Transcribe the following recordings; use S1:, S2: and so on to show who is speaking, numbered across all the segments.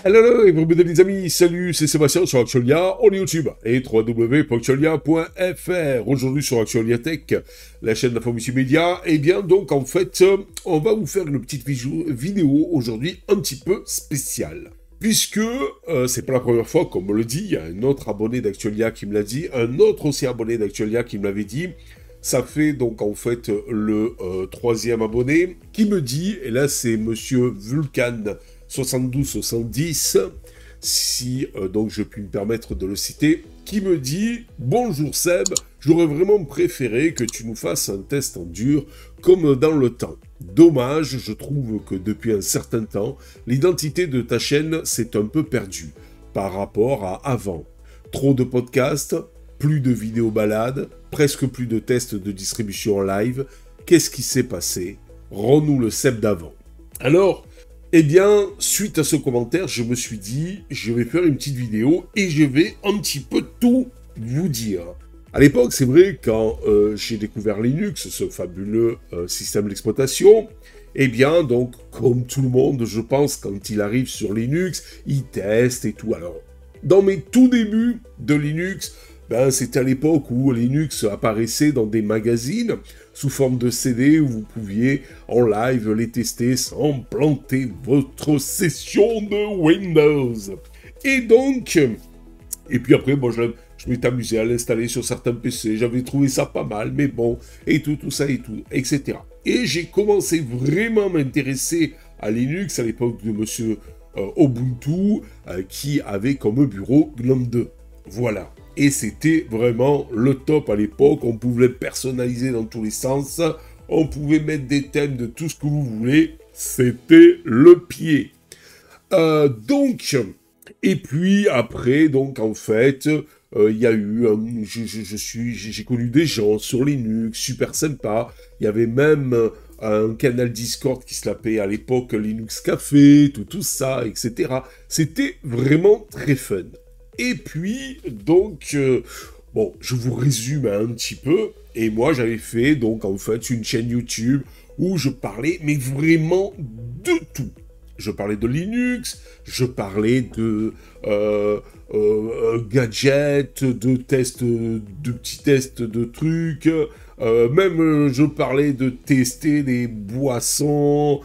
S1: Hello et bienvenue les amis, salut, c'est Sébastien sur Actualia, on est YouTube et www.actualia.fr. Aujourd'hui sur Actualia Tech, la chaîne d'info multimédia, et bien donc en fait, on va vous faire une petite vidéo aujourd'hui un petit peu spéciale. Puisque c'est pas la première fois qu'on me le dit, il y a un autre abonné d'Actualia qui me l'a dit, un autre aussi abonné d'Actualia qui me l'avait dit. Ça fait donc en fait le troisième abonné qui me dit, et là c'est monsieur Vulcan 72-70, si donc je puis me permettre de le citer, qui me dit « Bonjour Seb, j'aurais vraiment préféré que tu nous fasses un test en dur comme dans le temps. Dommage, je trouve que depuis un certain temps, l'identité de ta chaîne s'est un peu perdue par rapport à avant. Trop de podcasts, plus de vidéos balades, presque plus de tests de distribution en live. Qu'est-ce qui s'est passé? Rends-nous le Seb d'avant. » Alors, eh bien, suite à ce commentaire, je me suis dit, je vais faire une petite vidéo et je vais un petit peu tout vous dire. À l'époque, c'est vrai, quand j'ai découvert Linux, ce fabuleux système d'exploitation, eh bien, donc, comme tout le monde, je pense, quand il arrive sur Linux, il teste et tout. Alors, dans mes tout débuts de Linux, ben, c'était à l'époque où Linux apparaissait dans des magazines sous forme de CD où vous pouviez en live les tester sans planter votre session de Windows. Et donc, et puis après, bon, je m'étais amusé à l'installer sur certains PC, j'avais trouvé ça pas mal, mais bon, et tout ça et tout, etc. Et j'ai commencé vraiment à m'intéresser à Linux à l'époque de monsieur Ubuntu, qui avait comme bureau GNOME 2. Voilà. Et c'était vraiment le top à l'époque, on pouvait personnaliser dans tous les sens, on pouvait mettre des thèmes de tout ce que vous voulez, c'était le pied. Donc, et puis après, donc en fait, il y a eu, j'ai connu des gens sur Linux, super sympa, il y avait même un canal Discord qui se l'appelait à l'époque Linux Café, tout ça, etc. C'était vraiment très fun. Et puis, donc, bon, je vous résume un petit peu. Et moi, j'avais fait, donc, en fait, une chaîne YouTube où je parlais, mais vraiment de tout. Je parlais de Linux, je parlais de gadgets, de tests, de petits tests de trucs. Même, je parlais de tester des boissons,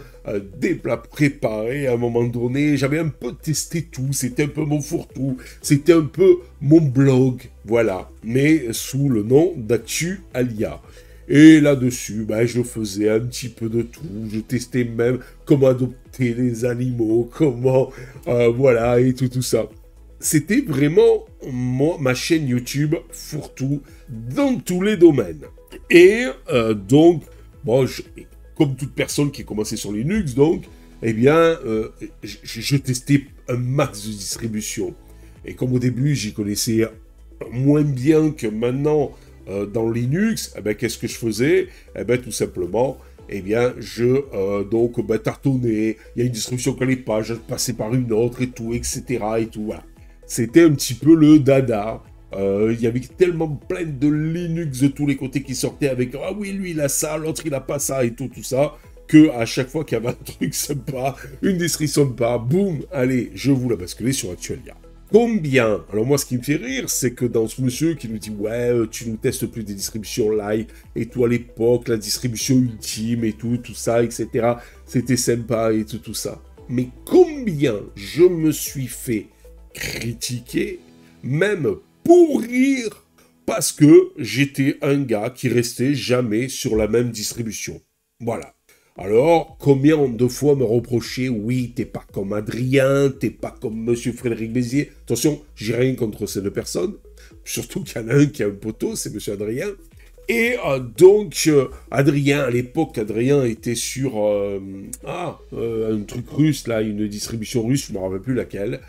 S1: des plats préparés à un moment donné. J'avais un peu testé tout, c'était un peu mon fourre-tout, c'était un peu mon blog, voilà, mais sous le nom d'Actualia. Et là-dessus, ben, je faisais un petit peu de tout, je testais même comment adopter les animaux, comment, voilà, et tout ça. C'était vraiment ma chaîne YouTube fourre-tout dans tous les domaines. Et donc, bon, comme toute personne qui est commencée sur Linux, donc, eh bien, je testais un max de distribution. Et comme au début, j'y connaissais moins bien que maintenant dans Linux, eh ben, qu'est-ce que je faisais? Eh bien, tout simplement, eh bien, donc, tâtonnais, il y a une distribution qui n'allait pas, je passais par une autre et tout, etc. et tout, voilà. C'était un petit peu le dada. Il y avait tellement plein de Linux de tous les côtés qui sortaient avec « Ah oui, lui, il a ça, l'autre, il a pas ça, et tout ça », que à chaque fois qu'il y avait un truc sympa, une distribution sympa, boum, allez, je vous la basculais sur Actualia. Combien? Alors moi, ce qui me fait rire, c'est que dans ce monsieur qui nous dit « Ouais, tu nous testes plus des distributions live, et tout à l'époque, la distribution ultime, et tout ça, etc. C'était sympa, et tout ça. » Mais combien je me suis fait critiquer, même pourrir, parce que j'étais un gars qui restait jamais sur la même distribution. Voilà. Alors, combien de fois me reprocher, oui, t'es pas comme Adrien, t'es pas comme monsieur Frédéric Bézier. Attention, j'ai rien contre ces deux personnes, surtout qu'il y en a un qui a un poteau, c'est monsieur Adrien. Et donc, Adrien, à l'époque, Adrien était sur un truc russe, là, une distribution russe, je ne me rappelle plus laquelle.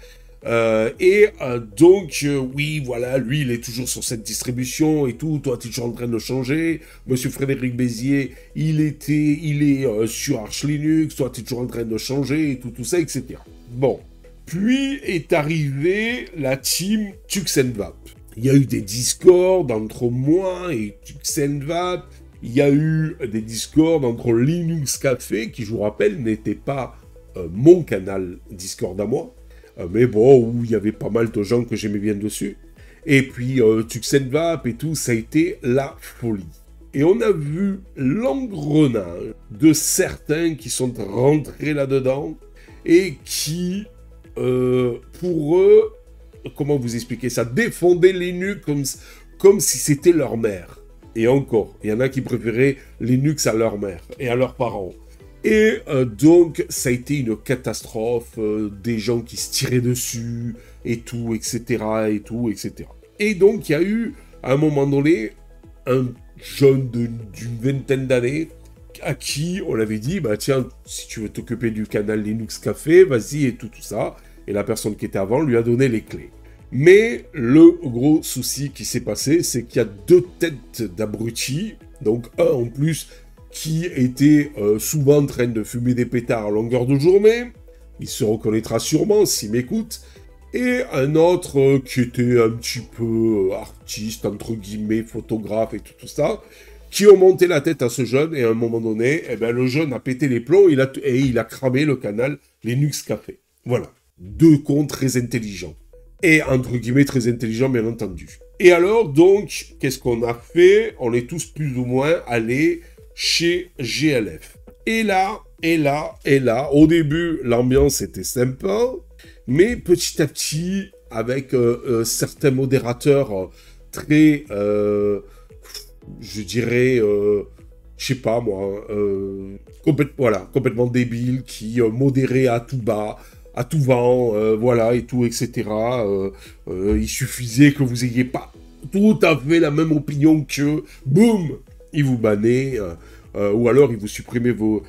S1: Donc, oui, voilà, lui, il est toujours sur cette distribution et tout, toi, tu es toujours en train de changer. Monsieur Frédéric Bézier, il est sur Arch Linux, toi, tu es toujours en train de changer et tout ça, etc. Bon. Puis est arrivée la team Tuxenvap. Il y a eu des discords entre moi et Tuxenvap. Il y a eu des discords entre Linux Café, qui, je vous rappelle, n'était pas mon canal Discord à moi. mais bon, où il y avait pas mal de gens que j'aimais bien dessus. Et puis, Tuxenvap et tout, ça a été la folie. Et on a vu l'engrenage de certains qui sont rentrés là-dedans et qui, pour eux, comment vous expliquer ça, défendaient Linux comme si c'était leur mère. Et encore, il y en a qui préféraient Linux à leur mère et à leurs parents. Et donc, ça a été une catastrophe, des gens qui se tiraient dessus, et tout, etc., et tout, etc. Et donc, il y a eu, à un moment donné, un jeune d'une vingtaine d'années, à qui on avait dit, bah tiens, si tu veux t'occuper du canal Linux Café, vas-y, et tout ça. Et la personne qui était avant lui a donné les clés. Mais le gros souci qui s'est passé, c'est qu'il y a 2 têtes d'abrutis, donc un en plus qui était souvent en train de fumer des pétards à longueur de journée, il se reconnaîtra sûrement s'il m'écoute, et un autre qui était un petit peu artiste, entre guillemets, photographe et tout ça, qui ont monté la tête à ce jeune, et à un moment donné, eh ben, le jeune a pété les plombs, et il a cramé le canal Linux Café. Voilà. 2 cons très intelligents. Et entre guillemets très intelligents, bien entendu. Et alors, donc, qu'est-ce qu'on a fait? On est tous plus ou moins allés chez GLF. Et là, au début, l'ambiance était sympa, mais petit à petit, avec certains modérateurs très, je dirais, je sais pas moi, complètement débiles, qui modéraient à tout bas, à tout vent, voilà, et tout, etc. Il suffisait que vous ayez pas tout à fait la même opinion qu'eux, boum, ils vous bannaient, ou alors ils vous supprimaient vos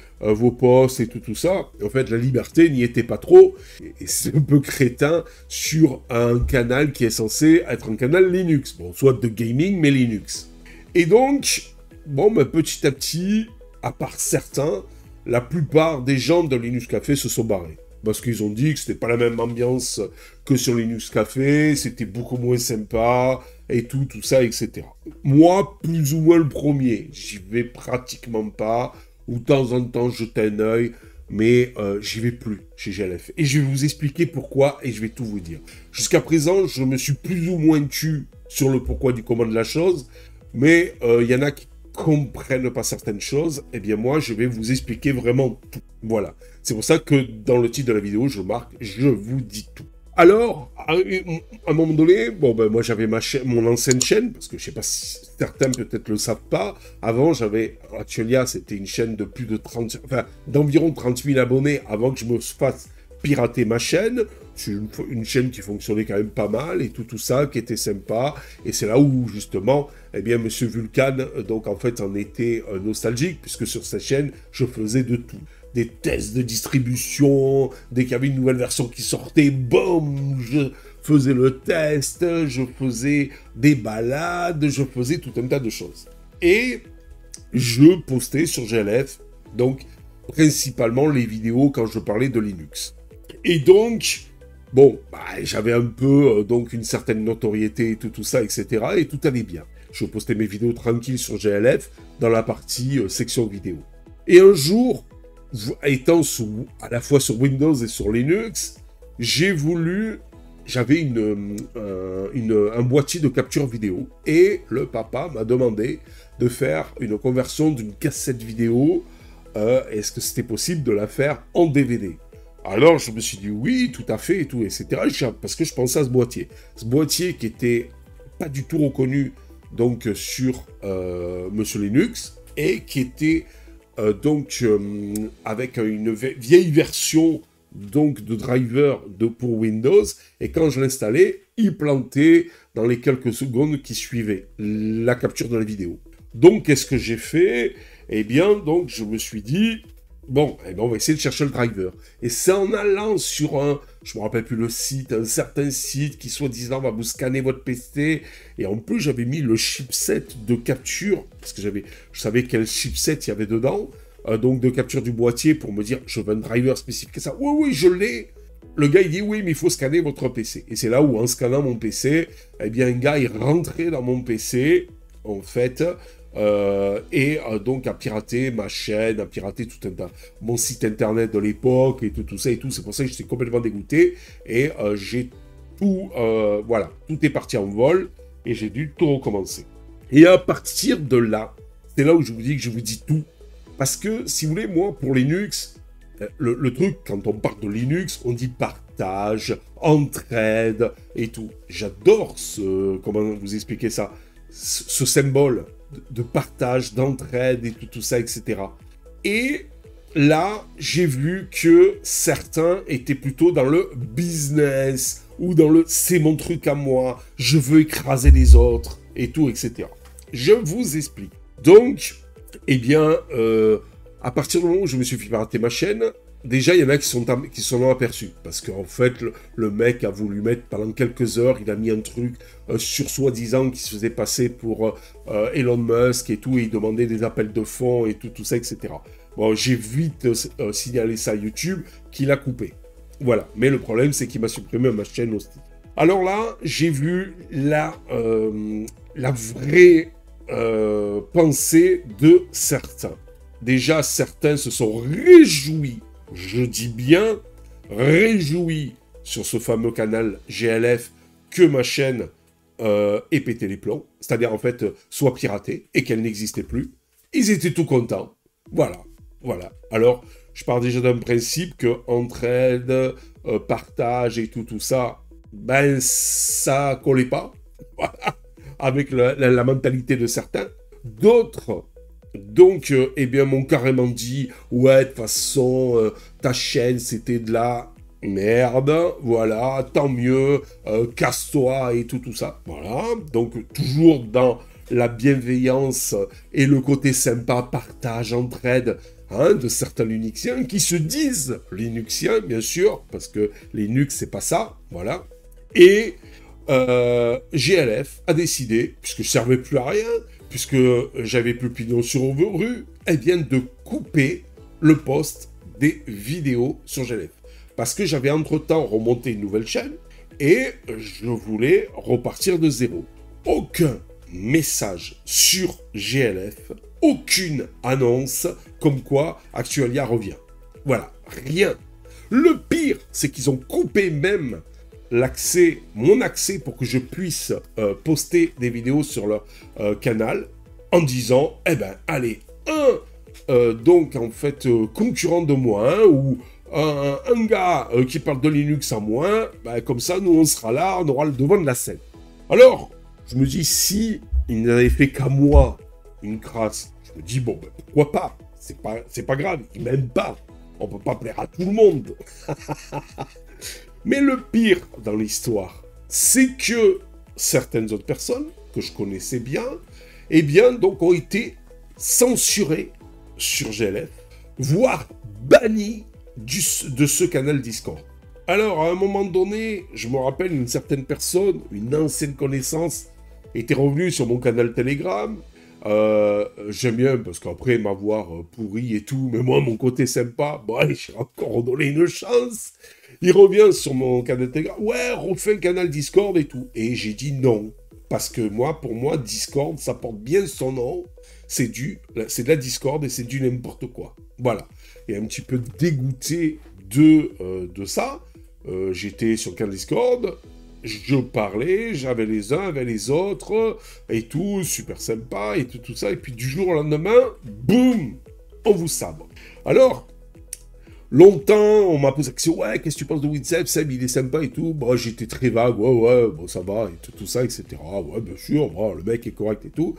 S1: posts et tout ça. En fait, la liberté n'y était pas trop, et c'est un peu crétin sur un canal qui est censé être un canal Linux, bon, soit de gaming, mais Linux. Et donc, bon, ben, petit à petit, à part certains, la plupart des gens de Linux Café se sont barrés. Parce qu'ils ont dit que c'était pas la même ambiance que sur Linux Café, c'était beaucoup moins sympa, et tout ça, etc. Moi, plus ou moins le premier, j'y vais pratiquement pas, ou de temps en temps jeter un œil, mais j'y vais plus chez GLF. Et je vais vous expliquer pourquoi, et je vais tout vous dire. Jusqu'à présent, je me suis plus ou moins tué sur le pourquoi du comment de la chose, mais il y en a qui comprennent pas certaines choses, eh bien moi, je vais vous expliquer vraiment tout. Voilà. C'est pour ça que dans le titre de la vidéo, je marque « Je vous dis tout ». Alors, à un moment donné, bon, ben, moi j'avais mon ancienne chaîne, parce que je sais pas si certains peut-être le savent pas. Avant, j'avais, Actualia, c'était une chaîne de plus de 30, enfin, d'environ 30 000 abonnés avant que je me fasse pirater ma chaîne. C'est une chaîne qui fonctionnait quand même pas mal et tout ça, qui était sympa. Et c'est là où, justement, eh bien, Monsieur Vulcan, donc en fait, en était nostalgique, puisque sur cette chaîne, je faisais de tout. Des tests de distribution, dès qu'il y avait une nouvelle version qui sortait, boum, je faisais le test, je faisais des balades, je faisais tout un tas de choses. Et je postais sur GLF, donc principalement les vidéos quand je parlais de Linux. Et donc, bon, bah, j'avais un peu donc une certaine notoriété et tout ça, etc. Et tout allait bien. Je postais mes vidéos tranquilles sur GLF dans la partie section vidéo. Et un jour, étant à la fois sur Windows et sur Linux, j'avais un boîtier de capture vidéo et le papa m'a demandé de faire une conversion d'une cassette vidéo. Est-ce que c'était possible de la faire en DVD? Alors je me suis dit oui, tout à fait, et tout, etc. Parce que je pensais à ce boîtier. Ce boîtier qui était pas du tout reconnu donc sur Monsieur Linux et qui était avec une vieille version donc de driver pour Windows, et quand je l'installais, il plantait dans les quelques secondes qui suivaient la capture de la vidéo. Donc qu'est-ce que j'ai fait? Eh bien, donc je me suis dit, bon, eh bien, on va essayer de chercher le driver. Et c'est en allant sur je me rappelle plus le site, un certain site qui soi-disant va vous scanner votre PC. Et en plus, j'avais mis le chipset de capture, parce que je savais quel chipset il y avait dedans, donc de capture du boîtier pour me dire, je veux un driver spécifique à ça. Oui, oui, je l'ai. Le gars, il dit, oui, mais il faut scanner votre PC. Et c'est là où, en scannant mon PC, eh bien, un gars est rentré dans mon PC, en fait, donc à pirater ma chaîne, à pirater mon site internet de l'époque et tout ça et tout. C'est pour ça que j'étais complètement dégoûté et j'ai tout, voilà, tout est parti en vol et j'ai dû tout recommencer. Et à partir de là, c'est là où je vous dis que je vous dis tout. Parce que, si vous voulez, moi, pour Linux, le truc, quand on parle de Linux, on dit partage, entraide et tout. J'adore comment vous expliquer ça, ce symbole de partage, d'entraide et tout ça, etc. Et là, j'ai vu que certains étaient plutôt dans le business ou dans le c'est mon truc à moi, je veux écraser les autres et tout, etc. Je vous explique. Donc, eh bien, à partir du moment où je me suis fait pirater ma chaîne, déjà, il y en a qui sont aperçus. Parce qu'en fait, le mec a voulu mettre pendant quelques heures, il a mis un truc sur soi-disant qui se faisait passer pour Elon Musk et tout, et il demandait des appels de fonds et tout ça, etc. Bon, j'ai vite signalé ça à YouTube, qu'il a coupé. Voilà. Mais le problème, c'est qu'il m'a supprimé ma chaîne aussi. Alors là, j'ai vu la vraie pensée de certains. Déjà, certains se sont réjouis, je dis bien réjouis, sur ce fameux canal GLF, que ma chaîne ait pété les plombs, c'est-à-dire en fait soit piratée et qu'elle n'existait plus. Ils étaient tout contents. Voilà, voilà. Alors, je pars déjà d'un principe que entraide, partage et tout ça, ben ça collait pas. Voilà. Avec la mentalité de certains. D'autres, donc, eh bien, m'ont carrément dit « Ouais, de toute façon, ta chaîne, c'était de la merde, voilà, tant mieux, casse-toi et tout ça. » Voilà, donc toujours dans la bienveillance et le côté sympa, partage, entraide, hein, de certains Linuxiens qui se disent Linuxiens, bien sûr, parce que Linux, c'est pas ça, voilà. Et GLF a décidé, puisque je servais plus à rien, puisque j'avais plus pignon sur rue, eh bien de couper le post des vidéos sur GLF. Parce que j'avais entre-temps remonté une nouvelle chaîne et je voulais repartir de zéro. Aucun message sur GLF, aucune annonce comme quoi Actualia revient. Voilà, rien. Le pire, c'est qu'ils ont coupé même mon accès pour que je puisse poster des vidéos sur leur canal en disant, eh ben, allez, donc en fait, concurrent de moi, hein, ou un gars qui parle de Linux en moins, ben, comme ça, nous, on sera là, on aura le devant de la scène. Alors, je me dis, si il n'avait fait qu'à moi une crasse, je me dis, bon, ben, pourquoi pas, c'est pas grave, il m'aime pas, on peut pas plaire à tout le monde. Mais le pire dans l'histoire, c'est que certaines autres personnes, que je connaissais bien, eh bien, donc, ont été censurées sur GLF, voire bannies de ce canal Discord. Alors, à un moment donné, je me rappelle une certaine personne, une ancienne connaissance, était revenue sur mon canal Telegram. J'aime bien, parce qu'après m'avoir pourri et tout, mais moi, mon côté sympa, bon, j'ai encore donné une chance. Il revient sur mon canal Telegram, ouais, refais un canal Discord et tout. Et j'ai dit non, parce que moi, pour moi, Discord, ça porte bien son nom, c'est de la Discord et c'est du n'importe quoi. Voilà. Et un petit peu dégoûté de ça, j'étais sur le canal Discord, je parlais, j'avais les uns, avec les autres, et tout, super sympa, et tout ça, et puis du jour au lendemain, boum, on vous sabre. Alors, longtemps, on m'a posé la question, ouais, qu'est-ce que tu penses de Winseb? Seb, il est sympa et tout. Bon, j'étais très vague, ouais, bon, ça va, et tout ça, etc. Ouais, bien sûr, bon, le mec est correct et tout.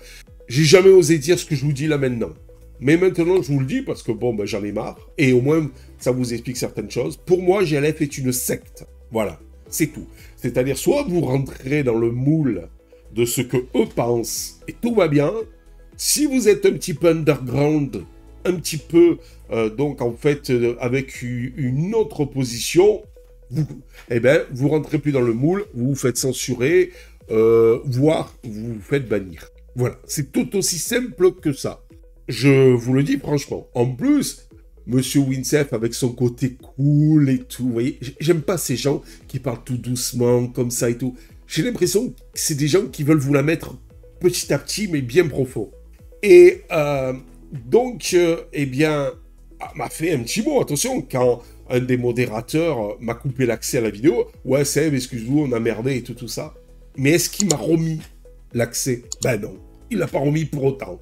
S1: J'ai jamais osé dire ce que je vous dis là maintenant. Mais maintenant, je vous le dis parce que, bon, ben, j'en ai marre. Et au moins, ça vous explique certaines choses. Pour moi, GLF est une secte. Voilà, c'est tout. C'est-à-dire, soit vous rentrez dans le moule de ce que eux pensent, et tout va bien. Si vous êtes un petit peu underground, un petit peu, donc en fait, avec une autre position, vous rentrez plus dans le moule, vous vous faites censurer, voire vous vous faites bannir. Voilà, c'est tout aussi simple que ça. Je vous le dis franchement. En plus, Monsieur Winsef, avec son côté cool et tout, vous voyez, j'aime pas ces gens qui parlent tout doucement, comme ça et tout. J'ai l'impression que c'est des gens qui veulent vous la mettre petit à petit, mais bien profond. Et donc, eh bien, m'a fait un petit mot. Attention, quand un des modérateurs m'a coupé l'accès à la vidéo, ouais, Seb, excuse-nous, on a merdé et tout ça. Mais est-ce qu'il m'a remis l'accès? Ben non, il l'a pas remis pour autant.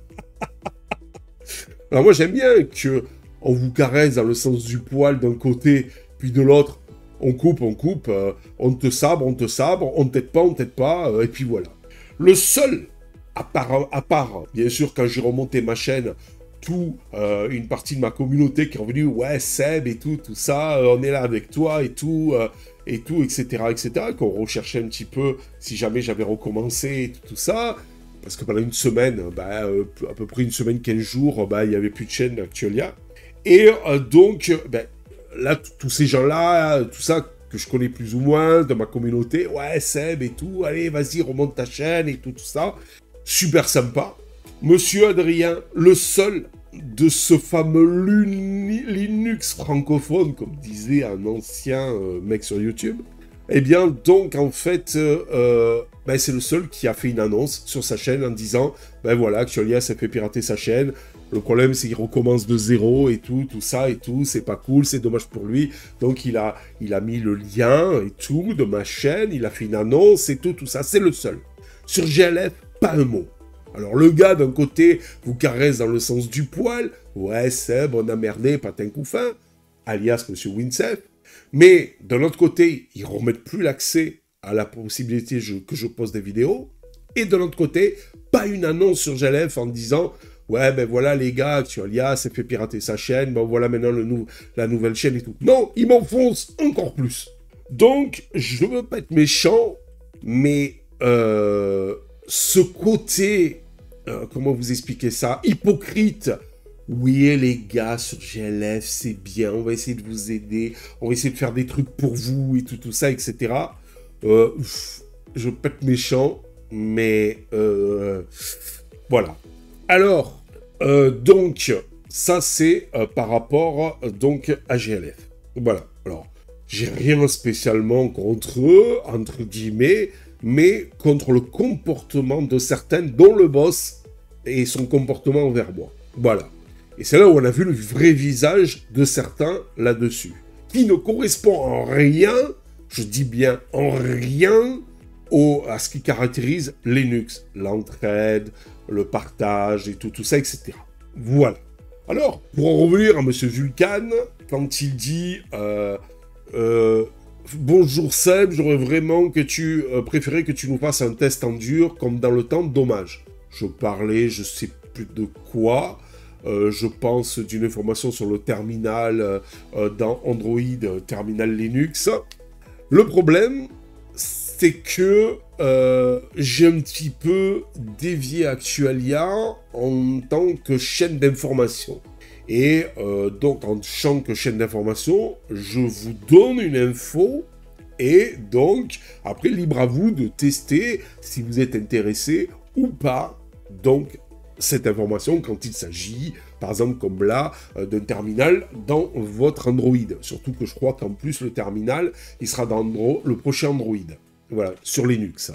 S1: Alors moi, j'aime bien que on vous caresse dans le sens du poil d'un côté, puis de l'autre, on coupe, on te sabre, on t'aide pas, et puis voilà. Le seul, à part, bien sûr, quand j'ai remonté ma chaîne, une partie de ma communauté qui est revenue, ouais, Seb et tout ça, on est là avec toi et tout, etc., qu'on recherchait un petit peu si jamais j'avais recommencé et tout ça. Parce que pendant une semaine, à peu près une semaine, 15 jours, il n'y avait plus de chaîne d'Actualia. Et donc, là, tous ces gens-là, tout ça que je connais plus ou moins de ma communauté, ouais, Seb et tout, allez, vas-y, remonte ta chaîne et tout ça. Super sympa. Monsieur Adrien, le seul de ce fameux Linux francophone, comme disait un ancien mec sur YouTube, eh bien, donc, en fait, c'est le seul qui a fait une annonce sur sa chaîne en disant, ben voilà, Actualia s'est fait pirater sa chaîne, le problème c'est qu'il recommence de zéro et tout ça et tout, c'est pas cool, c'est dommage pour lui, donc il a mis le lien et tout de ma chaîne, il a fait une annonce et tout ça, c'est le seul. Sur GLF, pas un mot. Alors le gars, d'un côté, vous caresse dans le sens du poil, ouais, Seb, on a merdé, patin couffin, alias Monsieur Winsef, mais de l'autre côté, ils ne remettent plus l'accès à la possibilité que je poste des vidéos, et de l'autre côté, pas une annonce sur GLF en disant « Ouais, ben voilà les gars, Actualia s'est fait pirater sa chaîne, ben voilà maintenant la nouvelle chaîne et tout. » Non, ils m'enfoncent encore plus. Donc, je ne veux pas être méchant, mais ce côté, comment vous expliquer ça, hypocrite. Oui, les gars, sur GLF, c'est bien, on va essayer de vous aider, on va essayer de faire des trucs pour vous et tout ça, etc. Je peux être méchant, mais voilà. Alors, donc, ça c'est par rapport donc à GLF. Voilà. Alors, j'ai rien spécialement contre eux, entre guillemets, mais contre le comportement de certains, dont le boss et son comportement envers moi. Voilà. Et c'est là où on a vu le vrai visage de certains là-dessus, qui ne correspond en rien, je dis bien en rien, à ce qui caractérise Linux, l'entraide, le partage et tout ça, etc. Voilà. Alors, pour en revenir à Monsieur Vulcan, quand il dit bonjour Seb, j'aurais vraiment préféré que tu nous fasses un test en dur, comme dans le temps, dommage. Je parlais, je sais plus de quoi. Je pense d'une information sur le terminal dans Android, terminal Linux. Le problème, c'est que j'ai un petit peu dévié Actualia en tant que chaîne d'information. Et donc, en tant que chaîne d'information, je vous donne une info, et donc, après, libre à vous de tester si vous êtes intéressé ou pas. Donc, cette information quand il s'agit, par exemple, comme là, d'un terminal dans votre Android. Surtout que je crois qu'en plus, le terminal, il sera dans le prochain Android. Voilà, sur Linux.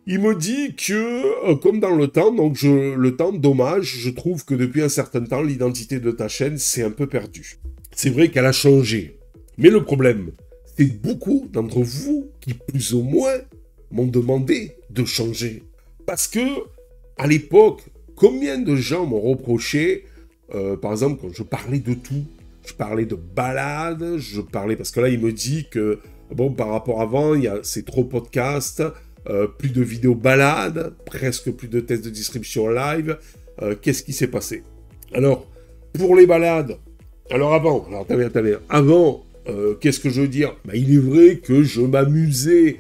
S1: Il me dit que, comme dans le temps, le temps, dommage, je trouve que depuis un certain temps, l'identité de ta chaîne s'est un peu perdue. C'est vrai qu'elle a changé. Mais le problème, c'est beaucoup d'entre vous qui, plus ou moins, m'ont demandé de changer. Parce que, à l'époque, combien de gens m'ont reproché, par exemple, quand je parlais de tout, je parlais de balades, parce que là, il me dit que, bon, par rapport à avant, c'est trop podcast, plus de vidéos balades, presque plus de tests de distribution live. Qu'est-ce qui s'est passé? Alors, pour les balades, avant, qu'est-ce que je veux dire? Il est vrai que je m'amusais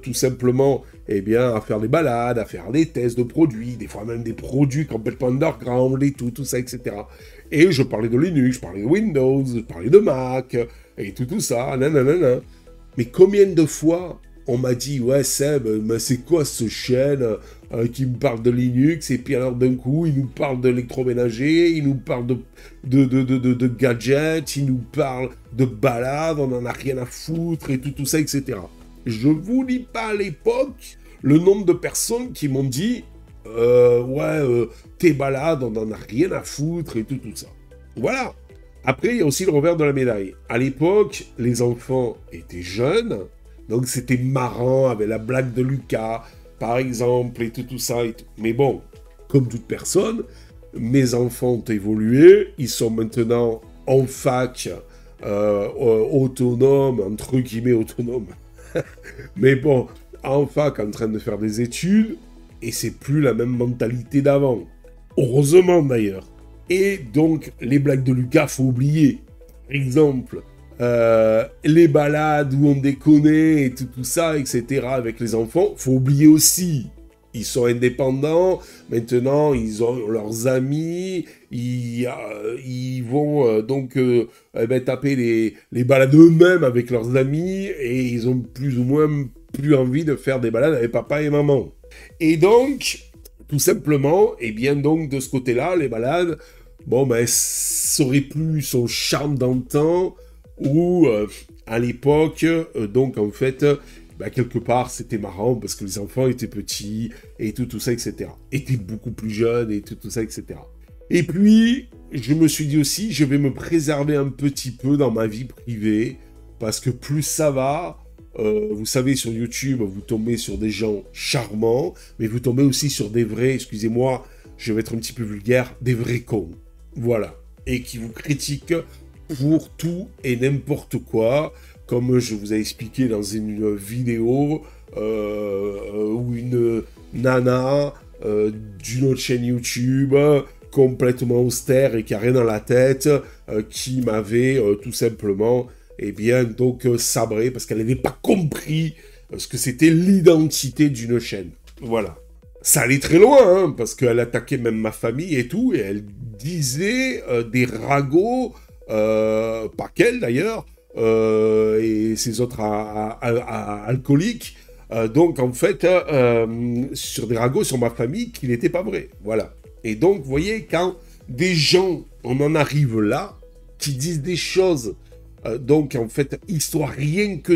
S1: tout simplement à faire des balades, à faire des tests de produits, des fois même des produits complètement underground et tout ça, etc. Et je parlais de Linux, je parlais de Windows, je parlais de Mac, et tout ça, nanana. Mais combien de fois on m'a dit, ouais Seb, mais c'est quoi ce chaîne qui me parle de Linux, et puis alors d'un coup, il nous parle d'électroménager, il nous parle de gadgets, il nous parle de balades, on en a rien à foutre, et tout ça, etc. Je vous dis pas à l'époque le nombre de personnes qui m'ont dit tes balades, on n'en a rien à foutre et tout ça. Voilà. Après, il y a aussi le revers de la médaille. À l'époque, les enfants étaient jeunes, donc c'était marrant avec la blague de Lucas, par exemple, et tout ça. Et tout. Mais bon, comme toute personne, mes enfants ont évolué, ils sont maintenant en fac, autonomes, entre guillemets autonomes. Mais bon, en fac, en train de faire des études, et c'est plus la même mentalité d'avant. Heureusement d'ailleurs. Et donc, les blagues de Lucas, faut oublier. Par exemple, les balades où on déconnait et tout ça, etc. avec les enfants, faut oublier aussi. Ils sont indépendants, maintenant ils ont leurs amis, ils vont taper les balades eux-mêmes avec leurs amis et ils ont plus ou moins plus envie de faire des balades avec papa et maman. Et donc, tout simplement, et bien donc de ce côté-là, les balades, ça aurait plus son charme d'antan où à l'époque, donc en fait, quelque part c'était marrant parce que les enfants étaient petits et tout ça, etc. Étaient beaucoup plus jeunes et tout ça, etc. Et puis, je me suis dit aussi, je vais me préserver un petit peu dans ma vie privée parce que plus ça va, vous savez, sur YouTube, vous tombez sur des gens charmants, mais vous tombez aussi sur des vrais, excusez-moi, je vais être un petit peu vulgaire, des vrais cons. Voilà. Et qui vous critiquent pour tout et n'importe quoi, comme je vous ai expliqué dans une vidéo où une nana d'une autre chaîne YouTube, complètement austère et qui a rien dans la tête, qui m'avait tout simplement sabré parce qu'elle n'avait pas compris ce que c'était l'identité d'une chaîne. Voilà. Ça allait très loin, hein, parce qu'elle attaquait même ma famille et tout, et elle disait des ragots, pas qu'elle d'ailleurs, et ses autres alcooliques, donc en fait, sur des ragots sur ma famille qui n'étaient pas vrais. Voilà. Et donc, vous voyez, quand des gens, on en arrive là, qui disent des choses, donc en fait, histoire rien que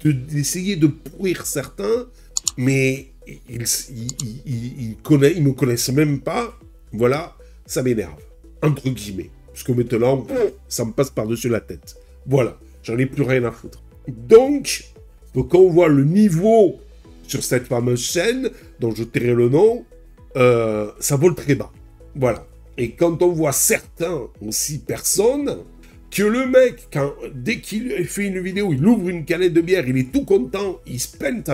S1: d'essayer de pourrir certains, mais ils me connaissent même pas, voilà, ça m'énerve, entre guillemets, parce que maintenant, ça me passe par-dessus la tête. Voilà, j'en ai plus rien à foutre. Donc, quand on voit le niveau sur cette fameuse chaîne, dont je tairai le nom, ça vole très bas. Voilà. Et quand on voit certains aussi personnes, que le mec, dès qu'il fait une vidéo, il ouvre une canette de bière, il est tout content, il se peinte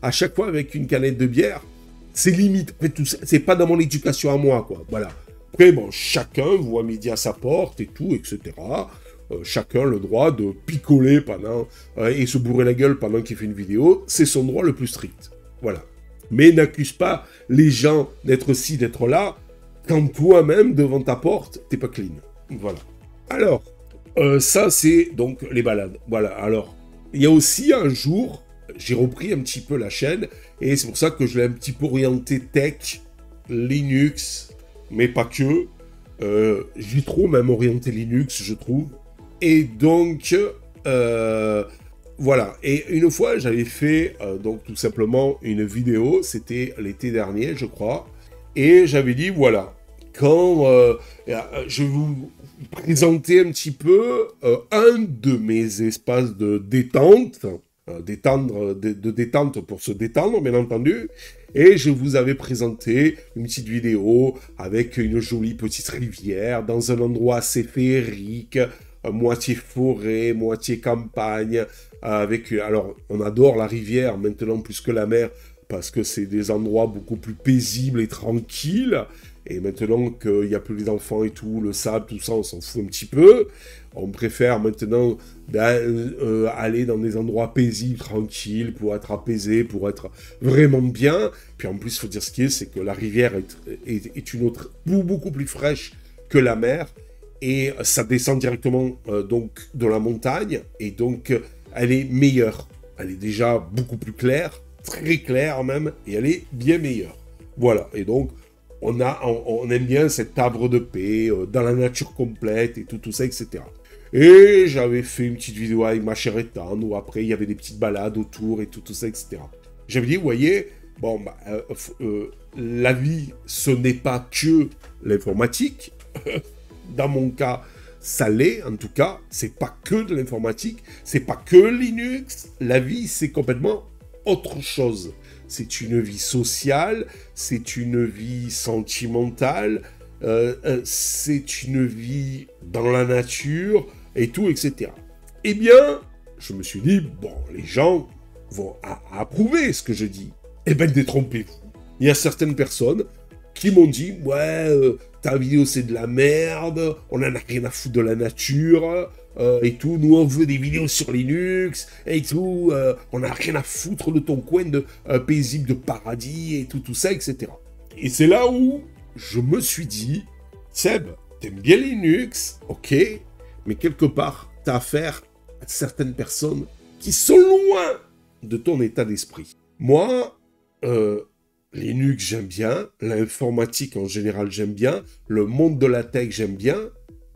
S1: à chaque fois avec une canette de bière, c'est limite. En fait, c'est pas dans mon éducation à moi, quoi. Voilà. Après, bon, chacun voit midi à sa porte et tout, etc. Chacun le droit de picoler et se bourrer la gueule pendant qu'il fait une vidéo, c'est son droit le plus strict. Voilà. Mais n'accuse pas les gens d'être ci, d'être là, quand toi-même, devant ta porte, t'es pas clean. Voilà. Alors, ça, c'est donc les balades. Voilà, alors, il y a aussi un jour, j'ai repris un petit peu la chaîne, et c'est pour ça que je l'ai un petit peu orienté tech, Linux, mais pas que. J'ai trop même orienté Linux, je trouve. Et donc, voilà. Et une fois, j'avais fait, donc tout simplement, une vidéo, c'était l'été dernier, je crois, et j'avais dit, voilà, quand je vais vous présenter un petit peu un de mes espaces de détente, de détente pour se détendre, bien entendu, et je vous avais présenté une petite vidéo avec une jolie petite rivière dans un endroit assez féerique, moitié forêt, moitié campagne, alors on adore la rivière maintenant plus que la mer, parce que c'est des endroits beaucoup plus paisibles et tranquilles. Et maintenant qu'il n'y a plus les enfants et tout, le sable, tout ça, on s'en fout un petit peu. On préfère maintenant aller dans des endroits paisibles, tranquilles, pour être apaisé, pour être vraiment bien. Puis en plus, il faut dire ce qui est, c'est que la rivière est une autre beaucoup plus fraîche que la mer. Et ça descend directement donc de la montagne. Et donc, elle est meilleure. Elle est déjà beaucoup plus claire, très claire même, et elle est bien meilleure. Voilà, et donc, on aime bien cet arbre de paix, dans la nature complète, et tout ça, etc. Et j'avais fait une petite vidéo avec ma chère Ethan, où après, il y avait des petites balades autour, et tout ça, etc. J'avais dit, vous voyez, Bon, bah, la vie, ce n'est pas que l'informatique. Dans mon cas, ça l'est, en tout cas. C'est pas que de l'informatique, c'est pas que Linux. La vie, c'est complètement autre chose. C'est une vie sociale, c'est une vie sentimentale, c'est une vie dans la nature, et tout, etc. Eh bien, je me suis dit, bon, les gens vont approuver ce que je dis. Eh bien, détrompez-vous. Il y a certaines personnes qui m'ont dit, ouais, ta vidéo c'est de la merde, on en a rien à foutre de la nature, et tout, nous on veut des vidéos sur Linux, et tout, on n'a rien à foutre de ton coin de paisible de paradis, et tout ça, etc. Et c'est là où je me suis dit, Seb, t'aimes bien Linux, ok, mais quelque part, t'as affaire à certaines personnes qui sont loin de ton état d'esprit. Moi, Linux, j'aime bien. L'informatique, en général, j'aime bien. Le monde de la tech, j'aime bien.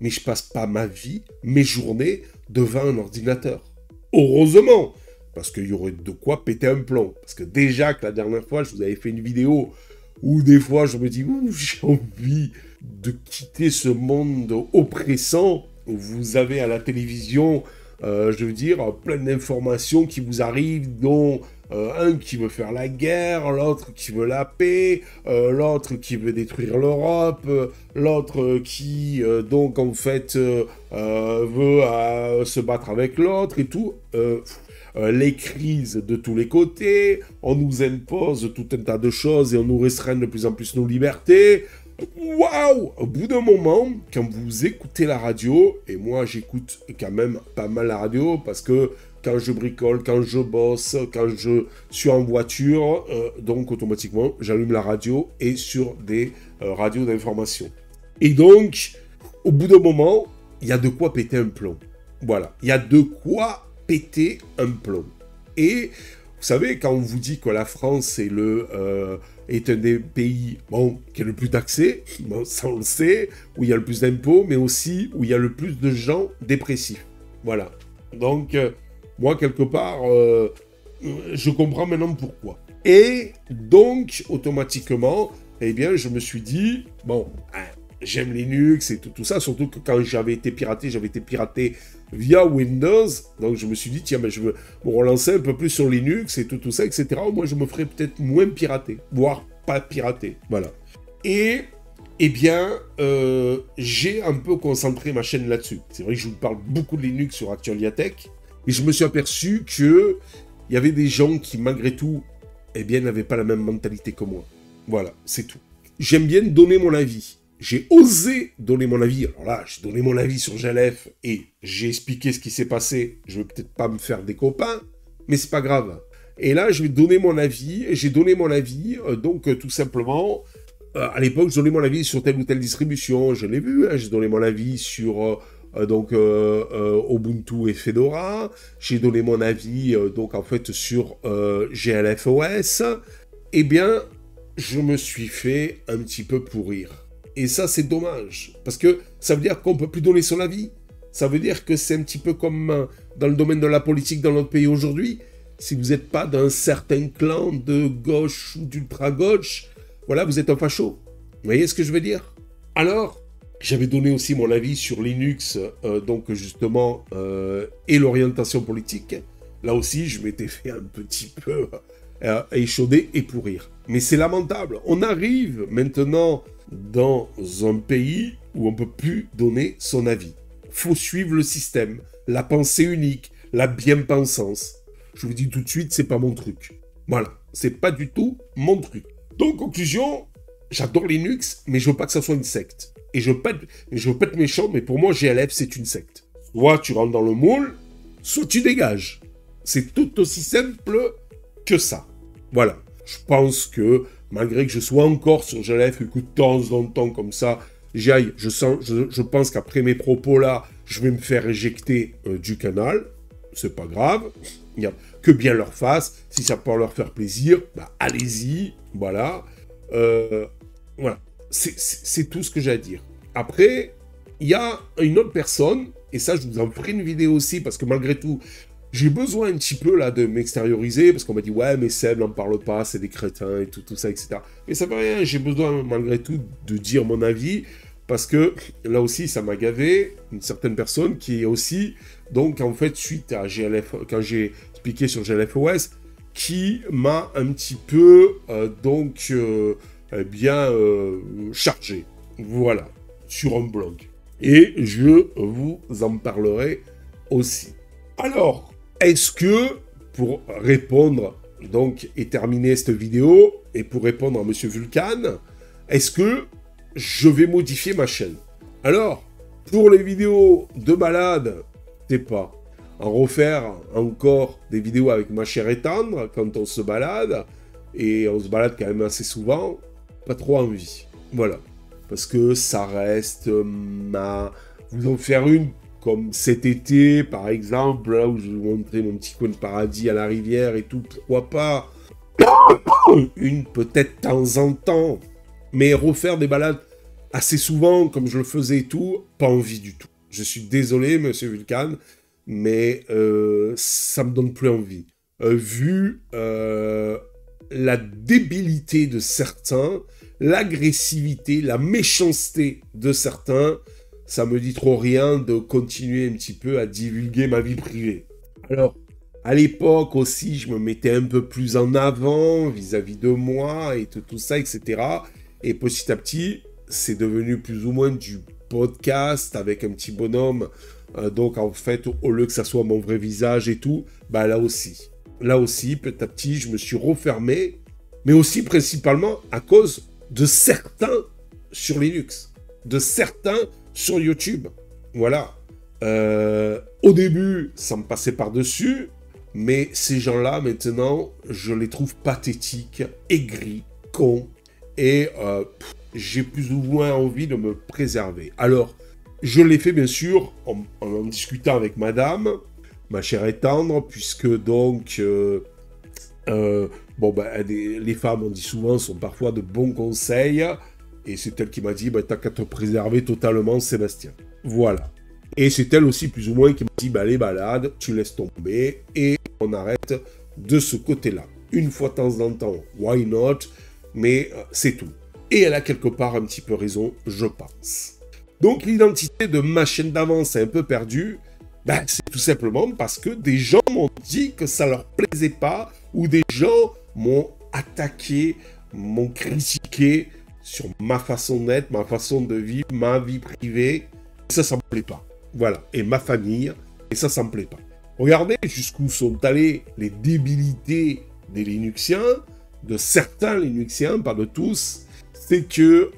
S1: Mais je passe pas ma vie, mes journées, devant un ordinateur. Heureusement, parce qu'il y aurait de quoi péter un plomb. Parce que déjà que la dernière fois, je vous avais fait une vidéo où des fois, je me dis, j'ai envie de quitter ce monde oppressant où vous avez à la télévision, je veux dire, plein d'informations qui vous arrivent, dont un qui veut faire la guerre, l'autre qui veut la paix, l'autre qui veut détruire l'Europe, l'autre qui, donc, en fait, veut se battre avec l'autre et tout. Les crises de tous les côtés, on nous impose tout un tas de choses et on nous restreint de plus en plus nos libertés. Waouh! Au bout d'un moment, quand vous écoutez la radio, et moi j'écoute quand même pas mal la radio parce que quand je bricole, quand je bosse, quand je suis en voiture, donc automatiquement j'allume la radio et sur des radios d'information. Et donc, au bout d'un moment, il y a de quoi péter un plomb. Voilà, il y a de quoi péter un plomb. Et vous savez, quand on vous dit que la France est un des pays qui a le plus taxé, ça on le sait, où il y a le plus d'impôts, mais aussi où il y a le plus de gens dépressifs. Voilà. Donc, moi, quelque part, je comprends maintenant pourquoi. Et donc, automatiquement, eh bien, je me suis dit, bon, j'aime Linux et tout ça, surtout que quand j'avais été piraté via Windows, donc je me suis dit, tiens, mais je veux me relancer un peu plus sur Linux et tout ça, etc. Moi, je me ferais peut-être moins piraté, voire pas piraté, voilà. Et, eh bien, j'ai un peu concentré ma chaîne là-dessus. C'est vrai que je vous parle beaucoup de Linux sur Actualia Tech, et je me suis aperçu qu'il y avait des gens qui, malgré tout, eh bien, n'avaient pas la même mentalité que moi. Voilà, c'est tout. J'aime bien donner mon avis. J'ai osé donner mon avis. Alors là, j'ai donné mon avis sur GLF et j'ai expliqué ce qui s'est passé. Je ne vais peut-être pas me faire des copains, mais c'est pas grave. Et là, je vais donner mon avis. J'ai donné mon avis, donc tout simplement, à l'époque, je donnais mon avis sur telle ou telle distribution. Je l'ai vu, hein, j'ai donné mon avis sur Ubuntu et Fedora. J'ai donné mon avis, donc en fait, sur GLFOS. Eh bien, je me suis fait un petit peu pourrir. Et ça, c'est dommage, parce que ça veut dire qu'on ne peut plus donner son avis. Ça veut dire que c'est un petit peu comme dans le domaine de la politique dans notre pays aujourd'hui. Si vous n'êtes pas d'un certain clan de gauche ou d'ultra-gauche, voilà, vous êtes un facho. Vous voyez ce que je veux dire? Alors, j'avais donné aussi mon avis sur Linux, donc justement, et l'orientation politique. Là aussi, je m'étais fait un petit peu échaudé et pourrir. Mais c'est lamentable. On arrive maintenant dans un pays où on ne peut plus donner son avis. Faut suivre le système, la pensée unique, la bien-pensance. Je vous dis tout de suite, c'est pas mon truc. Voilà, c'est pas du tout mon truc. Donc, conclusion, j'adore Linux, mais je veux pas que ça soit une secte. Et je veux pas être méchant, mais pour moi, GLF, c'est une secte. Soit tu rentres dans le moule, soit tu dégages. C'est tout aussi simple que ça. Voilà. Je pense que, malgré que je sois encore sur GLF et que de temps en temps, comme ça, je pense qu'après mes propos là, je vais me faire éjecter du canal. C'est pas grave. Il n'y a que bien leur fasse. Si ça peut leur faire plaisir, bah allez-y. Voilà. Voilà. C'est tout ce que j'ai à dire. Après, il y a une autre personne, et ça, je vous en ferai une vidéo aussi, parce que malgré tout, j'ai besoin un petit peu là de m'extérioriser, parce qu'on m'a dit, ouais, mais Seb, n'en parle pas, c'est des crétins et tout ça, etc. Mais ça fait rien, j'ai besoin malgré tout de dire mon avis, parce que là aussi, ça m'a gavé une certaine personne qui est aussi, donc en fait, suite à GLF, quand j'ai expliqué sur GLFOS, qui m'a un petit peu, chargé, voilà, sur un blog. Et je vous en parlerai aussi. Alors, est-ce que, pour répondre, donc, et terminer cette vidéo, et pour répondre à Monsieur Vulcan, est-ce que je vais modifier ma chaîne? Alors, pour les vidéos de balade, c'est pas en refaire encore des vidéos avec ma chère et tendre, quand on se balade, et on se balade quand même assez souvent, pas trop envie. Voilà. Parce que ça reste Vous en faire une comme cet été, par exemple, là où je vous montrais mon petit coin de paradis à la rivière et tout, pourquoi pas. Une peut-être de temps en temps, mais refaire des balades assez souvent, comme je le faisais et tout, pas envie du tout. Je suis désolé, Monsieur Vulcan, mais ça me donne plus envie. Vu la débilité de certains, l'agressivité, la méchanceté de certains, ça me dit trop rien de continuer un petit peu à divulguer ma vie privée. Alors, à l'époque aussi, je me mettais un peu plus en avant vis-à-vis de moi et tout ça, etc. Et petit à petit, c'est devenu plus ou moins du podcast avec un petit bonhomme. Donc en fait, au lieu que ça soit mon vrai visage et tout, bah là aussi, petit à petit, je me suis refermé, mais aussi principalement à cause de certains sur Linux, de certains sur YouTube. Voilà. Au début, ça me passait par-dessus, mais ces gens-là, maintenant, je les trouve pathétiques, aigris, cons, et j'ai plus ou moins envie de me préserver. Alors, je l'ai fait, bien sûr, en discutant avec madame, ma chère et tendre, puisque donc, les femmes, on dit souvent, sont parfois de bons conseils, et c'est elle qui m'a dit, t'as qu'à te préserver totalement, Sébastien. Voilà. Et c'est elle aussi, plus ou moins, qui m'a dit, les balades, tu laisses tomber, et on arrête de ce côté-là. Une fois de temps en temps, why not, mais c'est tout. Et elle a quelque part un petit peu raison, je pense. Donc l'identité de ma chaîne d'avant s'est un peu perdue, c'est tout simplement parce que des gens m'ont dit que ça leur plaisait pas, ou des gens m'ont attaqué, m'ont critiqué sur ma façon d'être, ma façon de vivre, ma vie privée. Et ça me plaît pas. Voilà. Et ma famille, et ça me plaît pas. Regardez jusqu'où sont allées les débilités des Linuxiens, de certains Linuxiens, pas de tous. C'est que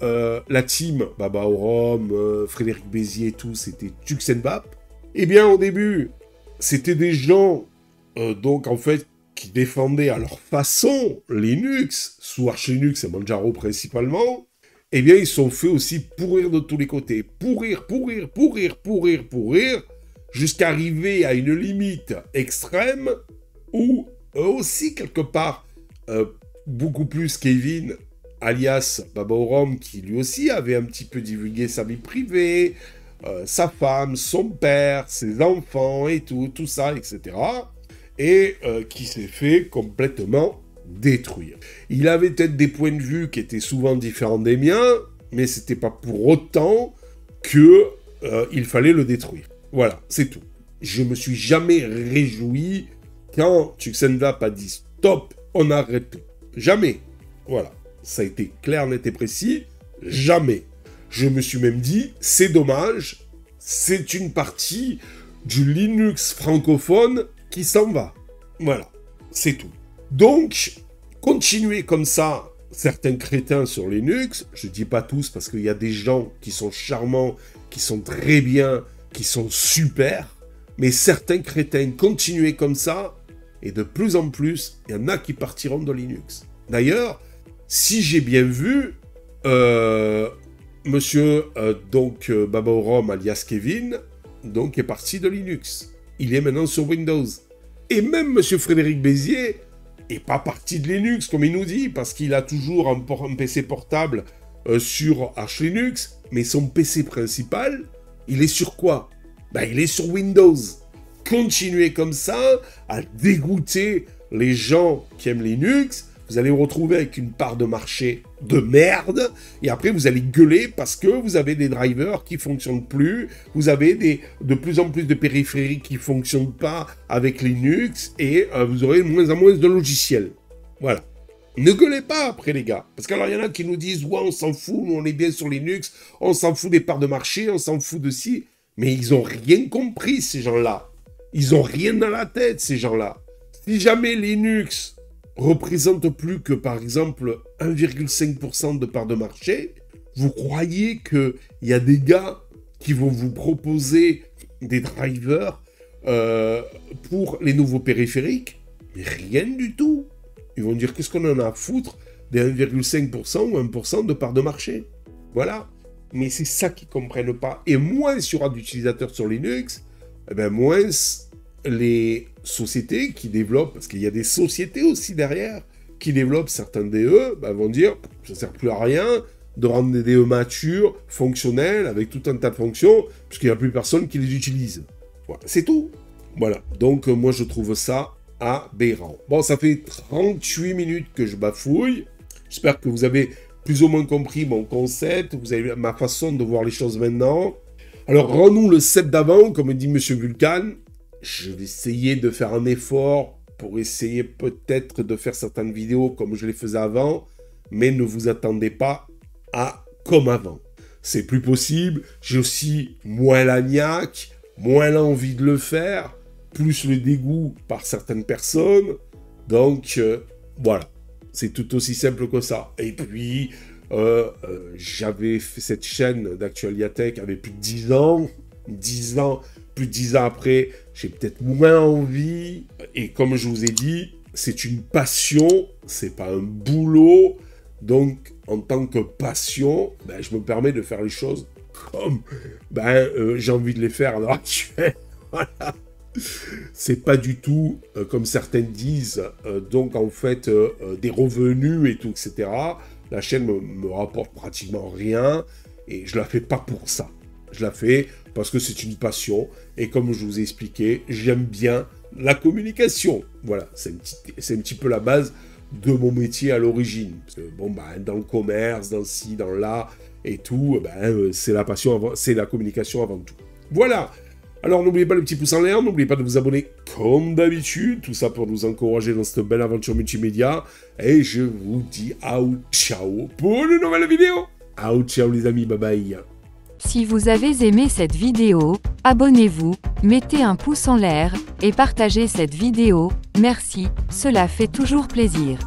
S1: la team Baba Orom, Frédéric Bézier et tout, c'était Tuxenbap. Eh bien, au début, c'était des gens, donc en fait, qui défendaient à leur façon Linux, sous Arch Linux et Manjaro principalement. Eh bien, ils sont fait aussi pourrir de tous les côtés. Pourrir, jusqu'à arriver à une limite extrême où, aussi, quelque part, beaucoup plus Kevin, alias Baba Orom, qui lui aussi avait un petit peu divulgué sa vie privée, sa femme, son père, ses enfants et tout ça, etc. Et qui s'est fait complètement détruire. Il avait peut-être des points de vue qui étaient souvent différents des miens, mais c'était pas pour autant que il fallait le détruire. Voilà, c'est tout. Je me suis jamais réjoui quand Tuxenvap a dit stop, on arrête tout. Jamais. Voilà. Ça a été clair, net et précis. Jamais. Je me suis même dit, c'est dommage, c'est une partie du Linux francophone qui s'en va. Voilà, c'est tout. Donc, continuez comme ça, certains crétins sur Linux, je dis pas tous parce qu'il y a des gens qui sont charmants, qui sont très bien, qui sont super, mais certains crétins, continuez comme ça, et de plus en plus, il y en a qui partiront de Linux. D'ailleurs, si j'ai bien vu, monsieur Baba Orom alias Kevin, donc est parti de Linux. Il est maintenant sur Windows. Et même monsieur Frédéric Bézier est pas parti de Linux, comme il nous dit, parce qu'il a toujours un PC portable sur Arch Linux, mais son PC principal, il est sur quoi? Il est sur Windows. continuez comme ça, à dégoûter les gens qui aiment Linux, vous allez vous retrouver avec une part de marché de merde, et après vous allez gueuler parce que vous avez des drivers qui fonctionnent plus, vous avez de plus en plus de périphériques qui fonctionnent pas avec Linux, et vous aurez de moins en moins de logiciels. Voilà. Ne gueulez pas après, les gars. Parce qu'alors, il y en a qui nous disent « Ouais, on s'en fout, nous, on est bien sur Linux, on s'en fout des parts de marché, on s'en fout de ci. » Mais ils ont rien compris, ces gens-là. Ils ont rien dans la tête, ces gens-là. Si jamais Linux représente plus que, par exemple, 1,5% de parts de marché, vous croyez qu'il y a des gars qui vont vous proposer des drivers pour les nouveaux périphériques? Mais rien du tout. Ils vont dire, qu'est-ce qu'on en a à foutre des 1,5% ou 1% de part de marché? Voilà. Mais c'est ça qu'ils ne comprennent pas. Et moins il y aura d'utilisateurs sur Linux, eh ben moins les sociétés qui développent, parce qu'il y a des sociétés aussi derrière, qui développent certains DE, ben vont dire, ça ne sert plus à rien de rendre des DE matures, fonctionnels, avec tout un tas de fonctions, puisqu'il n'y a plus personne qui les utilise. Voilà. C'est tout. Voilà. Donc, moi, je trouve ça aberrant. Bon, ça fait 38 minutes que je bafouille. J'espère que vous avez plus ou moins compris mon concept. Vous avez ma façon de voir les choses maintenant. Alors, rends-nous le set d'avant, comme dit Monsieur Vulcan. Je vais essayer de faire un effort pour essayer peut-être de faire certaines vidéos comme je les faisais avant. Mais ne vous attendez pas à comme avant. C'est plus possible. J'ai aussi moins la niaque, moins l'envie de le faire, plus le dégoût par certaines personnes. Donc, voilà. C'est tout aussi simple que ça. Et puis, j'avais fait cette chaîne d'Actualiatech avec plus de 10 ans. 10 ans, plus de 10 ans après, j'ai peut-être moins envie. Et comme je vous ai dit, c'est une passion, c'est pas un boulot. Donc, en tant que passion, ben, je me permets de faire les choses comme j'ai envie de les faire à l'heure actuelle. Voilà. C'est pas du tout, comme certaines disent, donc en fait, des revenus et tout, etc. La chaîne me rapporte pratiquement rien, et je la fais pas pour ça. Je la fais parce que c'est une passion, et comme je vous ai expliqué, j'aime bien la communication. Voilà, c'est un petit peu la base de mon métier à l'origine. Parce que, bon, dans le commerce, dans ci, dans là, et tout, c'est la passion, c'est la communication avant tout. Voilà. Alors, n'oubliez pas le petit pouce en l'air, n'oubliez pas de vous abonner comme d'habitude, tout ça pour nous encourager dans cette belle aventure multimédia. Et je vous dis ciao pour une nouvelle vidéo. Ciao les amis, bye bye.
S2: Si vous avez aimé cette vidéo, abonnez-vous, mettez un pouce en l'air, et partagez cette vidéo, merci, cela fait toujours plaisir.